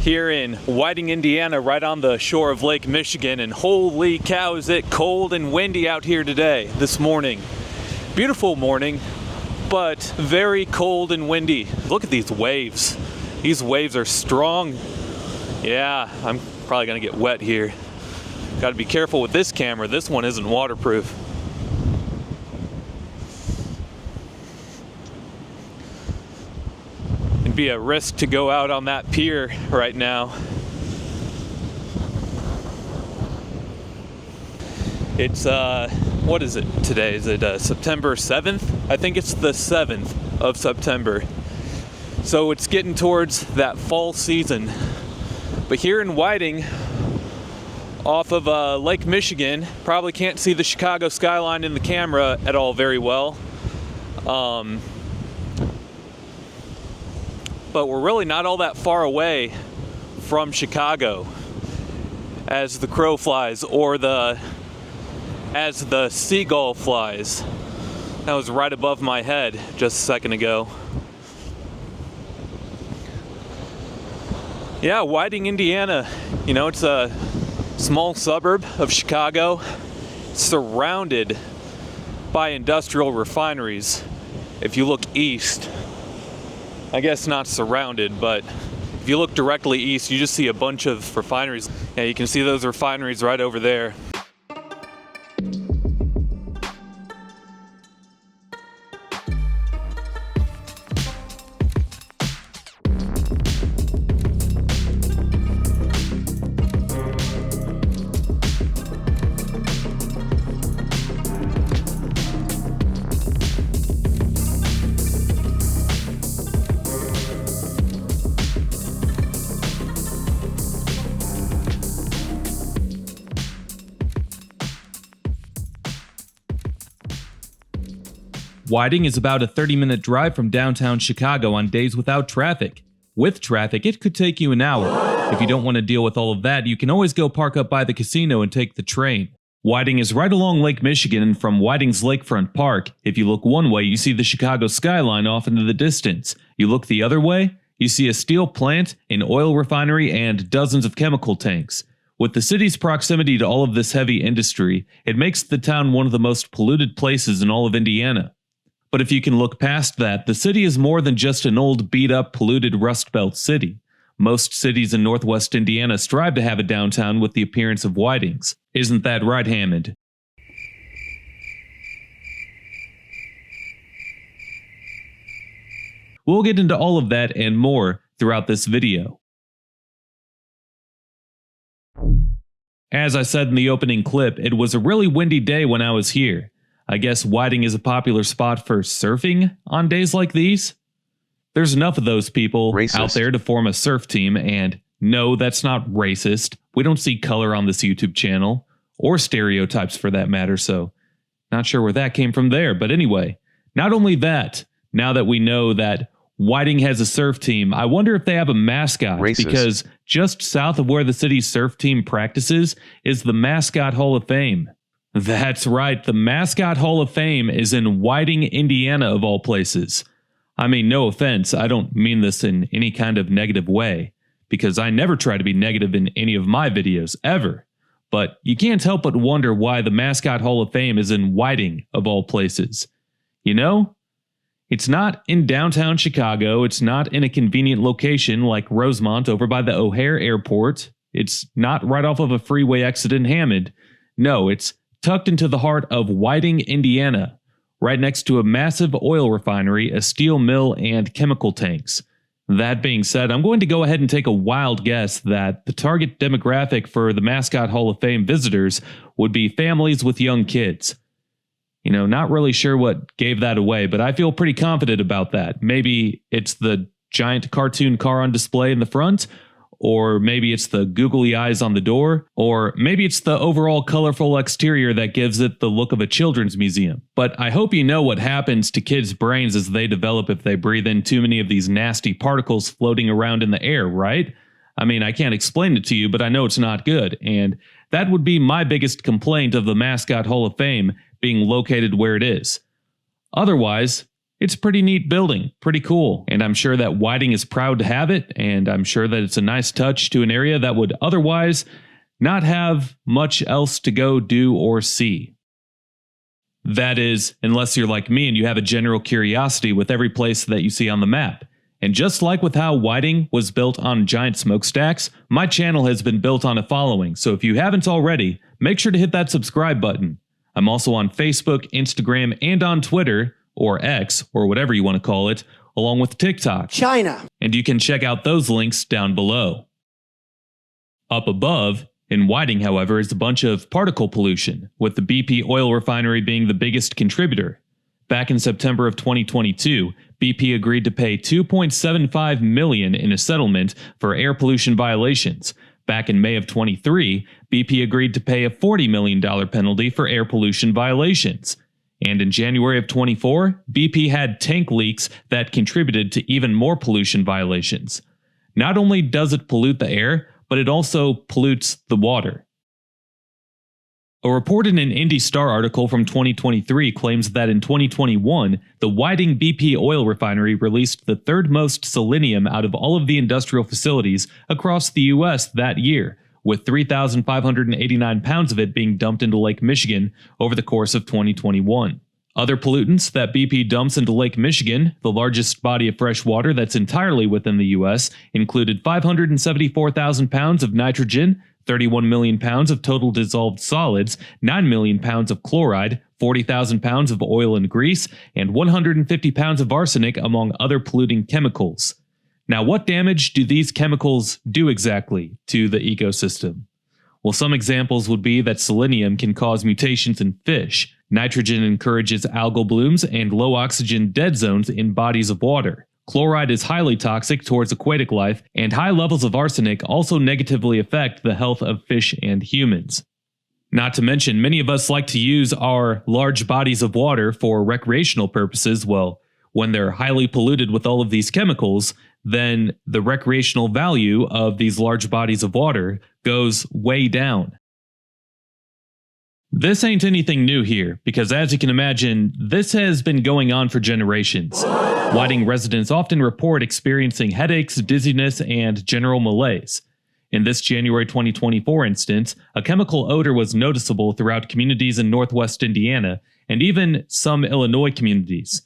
here in Whiting, Indiana, right on the shore of Lake Michigan, and holy cow, is it cold and windy out here today, this morning. Beautiful morning, but very cold and windy. Look at these waves. These waves are strong. Yeah, I'm probably gonna get wet here. Got to be careful with this camera. This one isn't waterproof. It'd be a risk to go out on that pier right now. It's what is it today? Is it September 7th? I think it's the 7th of September. So it's getting towards that fall season. But here in Whiting, off of Lake Michigan, probably can't see the Chicago skyline in the camera at all very well. But we're really not all that far away from Chicago as the crow flies, or as the seagull flies. That was right above my head just a second ago. Yeah, Whiting, Indiana. You know, it's a small suburb of Chicago, surrounded by industrial refineries. If you look east, I guess not surrounded, but if you look directly east, you just see a bunch of refineries. Yeah, you can see those refineries right over there. Whiting is about a 30-minute drive from downtown Chicago on days without traffic. With traffic, it could take you an hour. If you don't want to deal with all of that, you can always go park up by the casino and take the train. Whiting is right along Lake Michigan, and from Whiting's Lakefront Park, if you look one way, you see the Chicago Skyline off into the distance. You look the other way, you see a steel plant, an oil refinery, and dozens of chemical tanks. With the city's proximity to all of this heavy industry, it makes the town one of the most polluted places in all of Indiana. But if you can look past that, the city is more than just an old, beat-up, polluted Rust Belt city. Most cities in northwest Indiana strive to have a downtown with the appearance of Whiting's. Isn't that right, Hammond? We'll get into all of that and more throughout this video. As I said in the opening clip, it was a really windy day when I was here. I guess Whiting is a popular spot for surfing on days like these. There's enough of those people out there to form a surf team, and no, that's not racist. We don't see color on this YouTube channel, or stereotypes for that matter, so not sure where that came from there. But anyway, not only that, now that we know that Whiting has a surf team, I wonder if they have a mascot, because just south of where the city's surf team practices is the Mascot Hall of Fame. That's right, the Mascot Hall of Fame is in Whiting, Indiana, of all places. I mean, no offense, I don't mean this in any kind of negative way, because I never try to be negative in any of my videos, ever. But you can't help but wonder why the Mascot Hall of Fame is in Whiting, of all places. You know, it's not in downtown Chicago, it's not in a convenient location like Rosemont over by the O'Hare Airport, it's not right off of a freeway exit in Hammond. No, it's tucked into the heart of Whiting, Indiana, right next to a massive oil refinery, a steel mill, and chemical tanks. That being said, I'm going to go ahead and take a wild guess that the target demographic for the Mascot Hall of Fame visitors would be families with young kids. You know, not really sure what gave that away, but I feel pretty confident about that. Maybe it's the giant cartoon car on display in the front, or maybe it's the googly eyes on the door, or maybe it's the overall colorful exterior that gives it the look of a children's museum. But I hope you know what happens to kids' brains as they develop if they breathe in too many of these nasty particles floating around in the air, right? I mean, I can't explain it to you, but I know it's not good, and that would be my biggest complaint of the Mascot Hall of Fame being located where it is. Otherwise, It's a pretty neat building, pretty cool, and I'm sure that Whiting is proud to have it, and I'm sure that it's a nice touch to an area that would otherwise not have much else to go do or see. That is, unless you're like me and you have a general curiosity with every place that you see on the map. And just like with how Whiting was built on giant smokestacks, my channel has been built on a following, so if you haven't already, make sure to hit that subscribe button. I'm also on Facebook, Instagram, and on Twitter, or X, or whatever you want to call it, along with TikTok. China. And you can check out those links down below. Up above, in Whiting, however, is a bunch of particle pollution, with the BP oil refinery being the biggest contributor. Back in September of 2022, BP agreed to pay $2.75 million in a settlement for air pollution violations. Back in May of 23, BP agreed to pay a $40 million penalty for air pollution violations. And in January of 24, BP had tank leaks that contributed to even more pollution violations. Not only does it pollute the air, but it also pollutes the water. A report in an Indy Star article from 2023 claims that in 2021, the Whiting BP oil refinery released the third most selenium out of all of the industrial facilities across the US that year, with 3,589 pounds of it being dumped into Lake Michigan over the course of 2021. Other pollutants that BP dumps into Lake Michigan, the largest body of fresh water that's entirely within the U.S., included 574,000 pounds of nitrogen, 31 million pounds of total dissolved solids, 9 million pounds of chloride, 40,000 pounds of oil and grease, and 150 pounds of arsenic, among other polluting chemicals. Now, what damage do these chemicals do exactly to the ecosystem? Well, some examples would be that selenium can cause mutations in fish, nitrogen encourages algal blooms and low oxygen dead zones in bodies of water. Chloride is highly toxic towards aquatic life, and high levels of arsenic also negatively affect the health of fish and humans. Not to mention, many of us like to use our large bodies of water for recreational purposes. Well, when they're highly polluted with all of these chemicals, then the recreational value of these large bodies of water goes way down. This ain't anything new here, because as you can imagine, this has been going on for generations. Whiting residents often report experiencing headaches, dizziness, and general malaise. In this January 2024 instance, a chemical odor was noticeable throughout communities in northwest Indiana, and even some Illinois communities.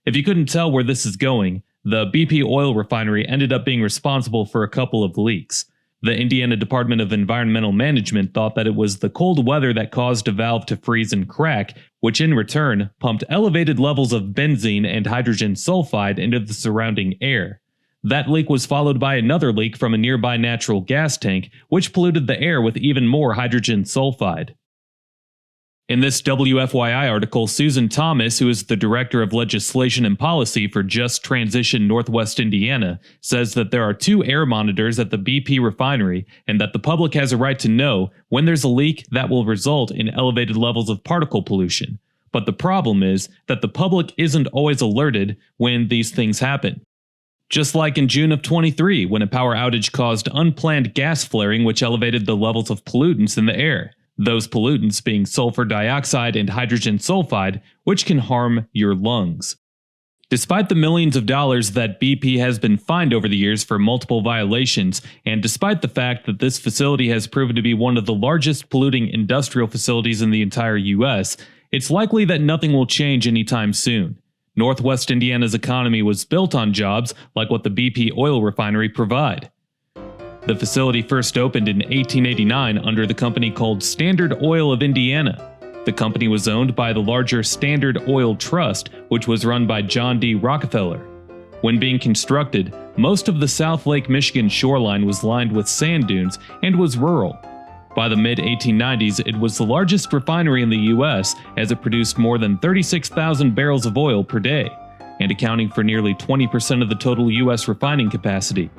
If you couldn't tell where this is going, the BP oil refinery ended up being responsible for a couple of leaks. The Indiana Department of Environmental Management thought that it was the cold weather that caused a valve to freeze and crack, which in return pumped elevated levels of benzene and hydrogen sulfide into the surrounding air. That leak was followed by another leak from a nearby natural gas tank, which polluted the air with even more hydrogen sulfide. In this WFYI article, Susan Thomas, who is the Director of Legislation and Policy for Just Transition Northwest Indiana, says that there are 2 air monitors at the BP refinery and that the public has a right to know when there's a leak that will result in elevated levels of particle pollution. But the problem is that the public isn't always alerted when these things happen. Just like in June of 23, when a power outage caused unplanned gas flaring which elevated the levels of pollutants in the air. Those pollutants being sulfur dioxide and hydrogen sulfide, which can harm your lungs. Despite the millions of dollars that BP has been fined over the years for multiple violations, and despite the fact that this facility has proven to be one of the largest polluting industrial facilities in the entire US, it's likely that nothing will change anytime soon. Northwest Indiana's economy was built on jobs like what the BP oil refinery provide. The facility first opened in 1889 under the company called Standard Oil of Indiana. The company was owned by the larger Standard Oil Trust, which was run by John D. Rockefeller. When being constructed, most of the South Lake Michigan shoreline was lined with sand dunes and was rural. By the mid-1890s, it was the largest refinery in the U.S. as it produced more than 36,000 barrels of oil per day, and accounting for nearly 20% of the total U.S. refining capacity.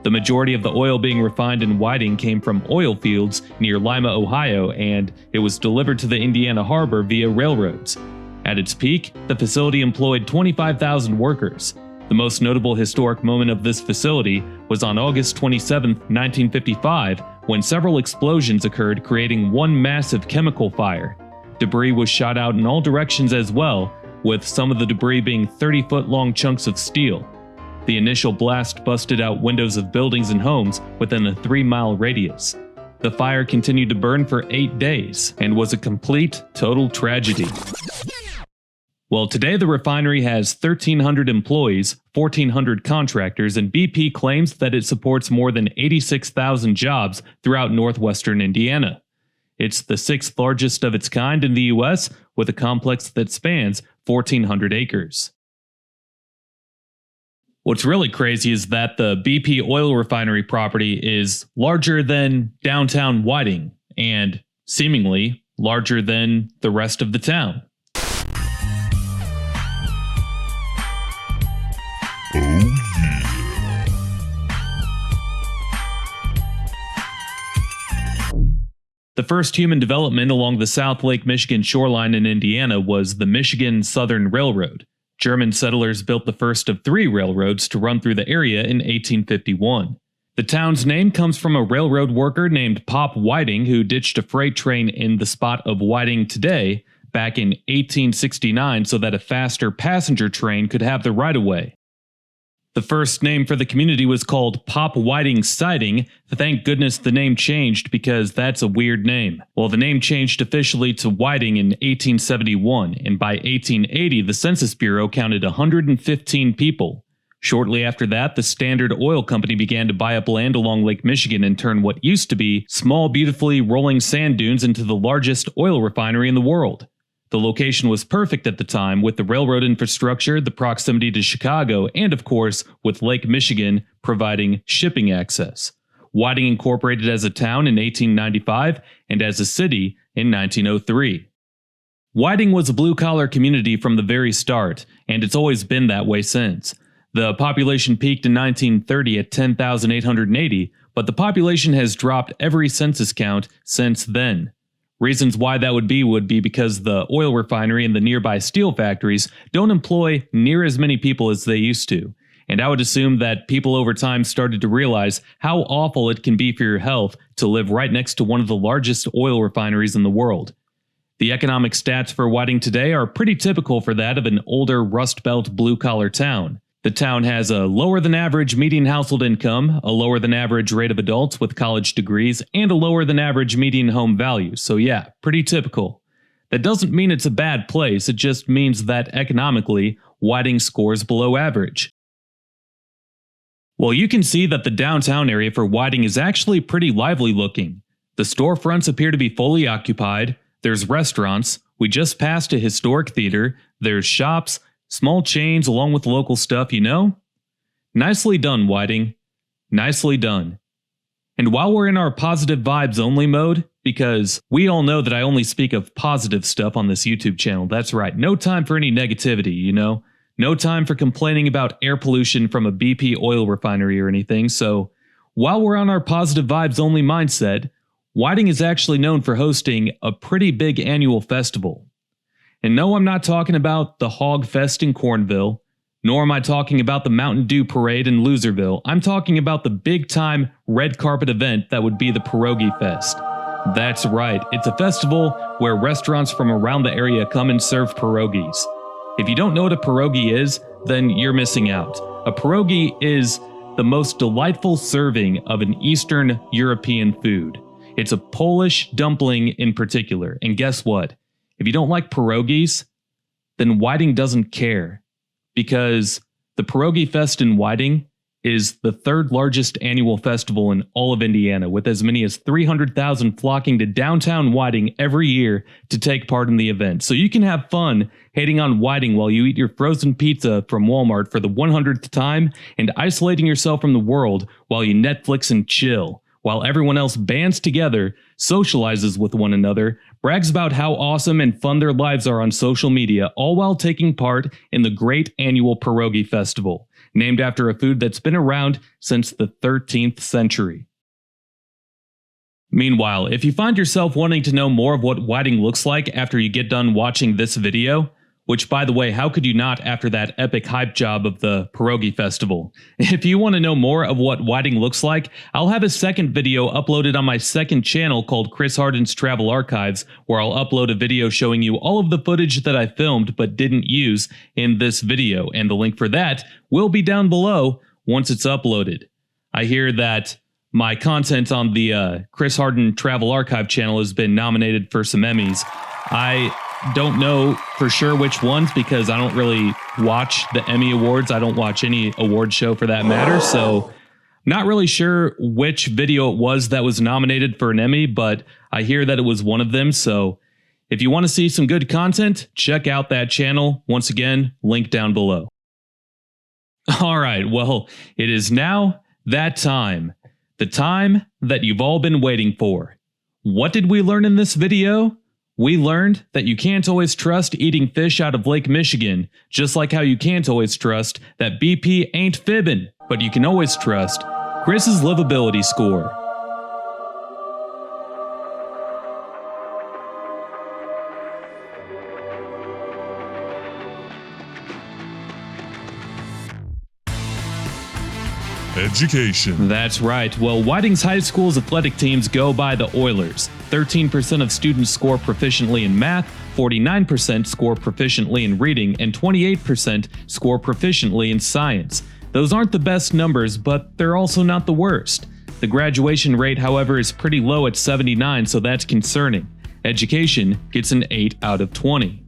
The majority of the oil being refined in Whiting came from oil fields near Lima, Ohio, and it was delivered to the Indiana harbor via railroads. At its peak, the facility employed 25,000 workers. The most notable historic moment of this facility was on August 27, 1955, when several explosions occurred, creating one massive chemical fire. Debris was shot out in all directions as well, with some of the debris being 30-foot-long chunks of steel. The initial blast busted out windows of buildings and homes within a 3-mile radius. The fire continued to burn for 8 days and was a complete, total tragedy. Well, today the refinery has 1,300 employees, 1,400 contractors, and BP claims that it supports more than 86,000 jobs throughout northwestern Indiana. It's the 6th largest of its kind in the U.S., with a complex that spans 1,400 acres. What's really crazy is that the BP Oil Refinery property is larger than downtown Whiting, and seemingly larger than the rest of the town. The first human development along the South Lake Michigan shoreline in Indiana was the Michigan Southern Railroad. German settlers built the first of 3 railroads to run through the area in 1851. The town's name comes from a railroad worker named Pop Whiting who ditched a freight train in the spot of Whiting today back in 1869 so that a faster passenger train could have the right-of-way. The first name for the community was called Pop Whiting Siding. Thank goodness the name changed because that's a weird name. Well, the name changed officially to Whiting in 1871, and by 1880 the Census Bureau counted 115 people. Shortly after that, the Standard Oil Company began to buy up land along Lake Michigan and turn what used to be small, beautifully rolling sand dunes into the largest oil refinery in the world. The location was perfect at the time, with the railroad infrastructure, the proximity to Chicago, and of course, with Lake Michigan providing shipping access. Whiting incorporated as a town in 1895 and as a city in 1903. Whiting was a blue-collar community from the very start, and it's always been that way since. The population peaked in 1930 at 10,880, but the population has dropped every census count since then. Reasons why that would be because the oil refinery and the nearby steel factories don't employ near as many people as they used to. And I would assume that people over time started to realize how awful it can be for your health to live right next to one of the largest oil refineries in the world. The economic stats for Whiting today are pretty typical for that of an older Rust Belt blue-collar town. The town has a lower-than-average median household income, a lower-than-average rate of adults with college degrees, and a lower-than-average median home value. So yeah, pretty typical. That doesn't mean it's a bad place, it just means that economically, Whiting scores below average. Well, you can see that the downtown area for Whiting is actually pretty lively looking. The storefronts appear to be fully occupied, there's restaurants, we just passed a historic theater, there's shops, small chains along with local stuff, you know? Nicely done, Whiting. Nicely done. And while we're in our positive vibes only mode, because we all know that I only speak of positive stuff on this YouTube channel, that's right, no time for any negativity, you know? No time for complaining about air pollution from a BP oil refinery or anything, so while we're on our positive vibes only mindset, Whiting is actually known for hosting a pretty big annual festival. And no, I'm not talking about the Hog Fest in Cornville, nor am I talking about the Mountain Dew Parade in Loserville. I'm talking about the big-time red carpet event that would be the Pierogi Fest. That's right, it's a festival where restaurants from around the area come and serve pierogies. If you don't know what a pierogi is, then you're missing out. A pierogi is the most delightful serving of an Eastern European food. It's a Polish dumpling in particular, and guess what? If you don't like pierogies, then Whiting doesn't care, because the Pierogi Fest in Whiting is the 3rd largest annual festival in all of Indiana, with as many as 300,000 flocking to downtown Whiting every year to take part in the event. So you can have fun hating on Whiting while you eat your frozen pizza from Walmart for the 100th time and isolating yourself from the world while you Netflix and chill, while everyone else bands together, socializes with one another, brags about how awesome and fun their lives are on social media, all while taking part in the great annual Pierogi Festival, named after a food that's been around since the 13th century. Meanwhile, if you find yourself wanting to know more of what Whiting looks like after you get done watching this video, Which, by the way, how could you not after that epic hype job of the Pierogi Festival? If you want to know more of what Whiting looks like, I'll have a second video uploaded on my second channel called Chris Harden's Travel Archives, where I'll upload a video showing you all of the footage that I filmed but didn't use in this video, and the link for that will be down below once it's uploaded. I hear that my content on the Chris Harden Travel Archive channel has been nominated for some Emmys. I don't know for sure which ones because I don't really watch the Emmy Awards. I don't watch any award show for that matter. So not really sure which video it was that was nominated for an Emmy, but I hear that it was one of them. So if you want to see some good content, check out that channel. Once again, link down below. All right, well, it is now that time. The time that you've all been waiting for. What did we learn in this video? We learned that you can't always trust eating fish out of Lake Michigan, just like how you can't always trust that BP ain't fibbing, but you can always trust Chris's livability score. Education. That's right. Well, Whiting's high school's athletic teams go by the Oilers. 13% of students score proficiently in math, 49% score proficiently in reading, and 28% score proficiently in science. Those aren't the best numbers, but they're also not the worst. The graduation rate, however, is pretty low at 79, so that's concerning. Education gets an 8 out of 20.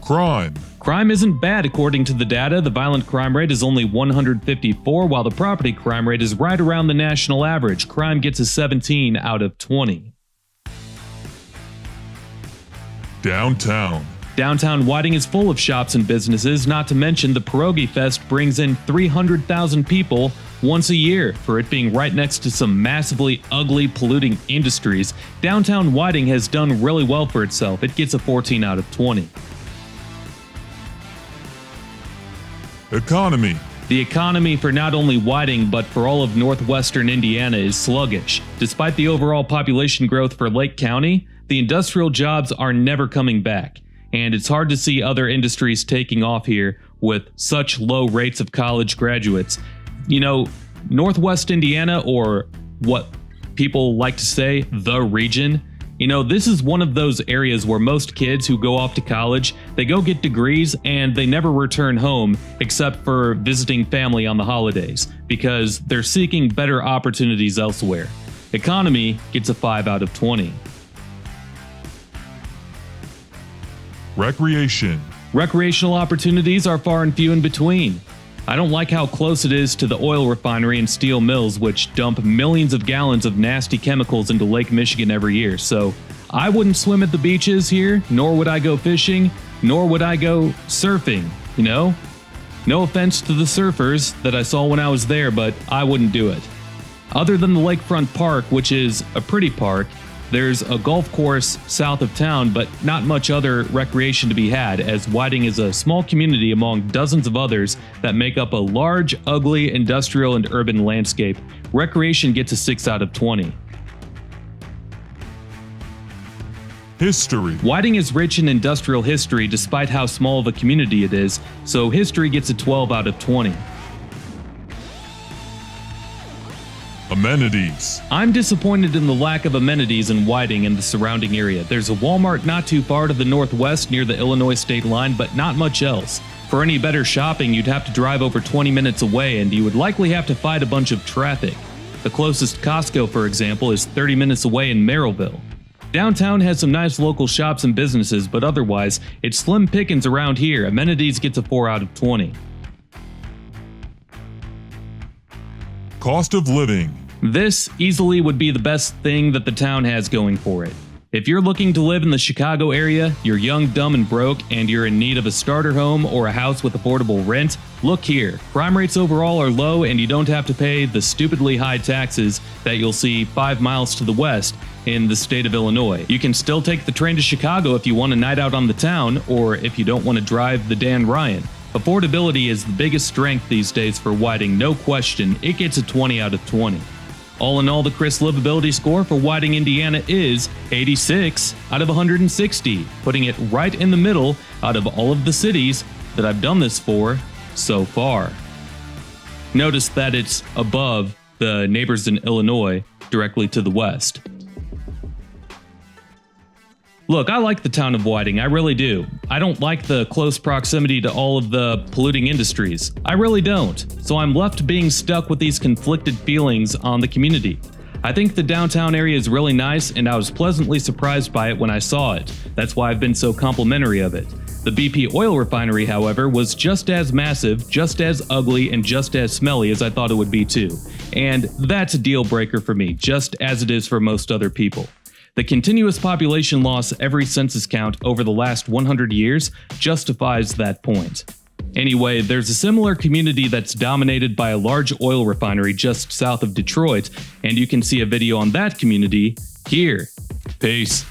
Crime. Crime isn't bad according to the data. The violent crime rate is only 154, while the property crime rate is right around the national average. Crime gets a 17 out of 20. Downtown. Downtown Whiting is full of shops and businesses, not to mention the Pierogi Fest brings in 300,000 people once a year. For it being right next to some massively ugly, polluting industries, downtown Whiting has done really well for itself. It gets a 14 out of 20. Economy. The economy for not only Whiting but for all of northwestern Indiana is sluggish. Despite the overall population growth for Lake County, the industrial jobs are never coming back, and it's hard to see other industries taking off here with such low rates of college graduates. You know, Northwest Indiana, or what people like to say, the region, you know, this is one of those areas where most kids who go off to college, they go get degrees and they never return home except for visiting family on the holidays because they're seeking better opportunities elsewhere. Economy gets a 5 out of 20. Recreation. Recreational opportunities are far and few in between. I don't like how close it is to the oil refinery and steel mills, which dump millions of gallons of nasty chemicals into Lake Michigan every year, so I wouldn't swim at the beaches here, nor would I go fishing, nor would I go surfing, you know? No offense to the surfers that I saw when I was there, but I wouldn't do it. Other than the Lakefront Park, which is a pretty park, there's a golf course south of town, but not much other recreation to be had, as Whiting is a small community among dozens of others that make up a large, ugly, industrial and urban landscape. Recreation gets a 6 out of 20. History. Whiting is rich in industrial history despite how small of a community it is, so history gets a 12 out of 20. Amenities. I'm disappointed in the lack of amenities in Whiting and the surrounding area. There's a Walmart not too far to the northwest near the Illinois state line, but not much else. For any better shopping, you'd have to drive over 20 minutes away, and you would likely have to fight a bunch of traffic. The closest Costco, for example, is 30 minutes away in Merrillville. Downtown has some nice local shops and businesses, but otherwise, it's slim pickings around here. Amenities gets a 4 out of 20. Cost of living. This easily would be the best thing that the town has going for it. If you're looking to live in the Chicago area, you're young, dumb, and broke, and you're in need of a starter home or a house with affordable rent, look here. Crime rates overall are low, and you don't have to pay the stupidly high taxes that you'll see 5 miles to the west in the state of Illinois. You can still take the train to Chicago if you want a night out on the town, or if you don't want to drive the Dan Ryan. Affordability is the biggest strength these days for Whiting, no question. It gets a 20 out of 20. All in all, the Chris Livability score for Whiting, Indiana is 86 out of 160, putting it right in the middle out of all of the cities that I've done this for so far. Notice that it's above the neighbors in Illinois, directly to the west. Look, I like the town of Whiting, I really do. I don't like the close proximity to all of the polluting industries. I really don't. So I'm left being stuck with these conflicted feelings on the community. I think the downtown area is really nice, and I was pleasantly surprised by it when I saw it. That's why I've been so complimentary of it. The BP Oil Refinery, however, was just as massive, just as ugly, and just as smelly as I thought it would be too. And that's a deal breaker for me, just as it is for most other people. The continuous population loss every census count over the last 100 years justifies that point. Anyway, there's a similar community that's dominated by a large oil refinery just south of Detroit, and you can see a video on that community here. Peace.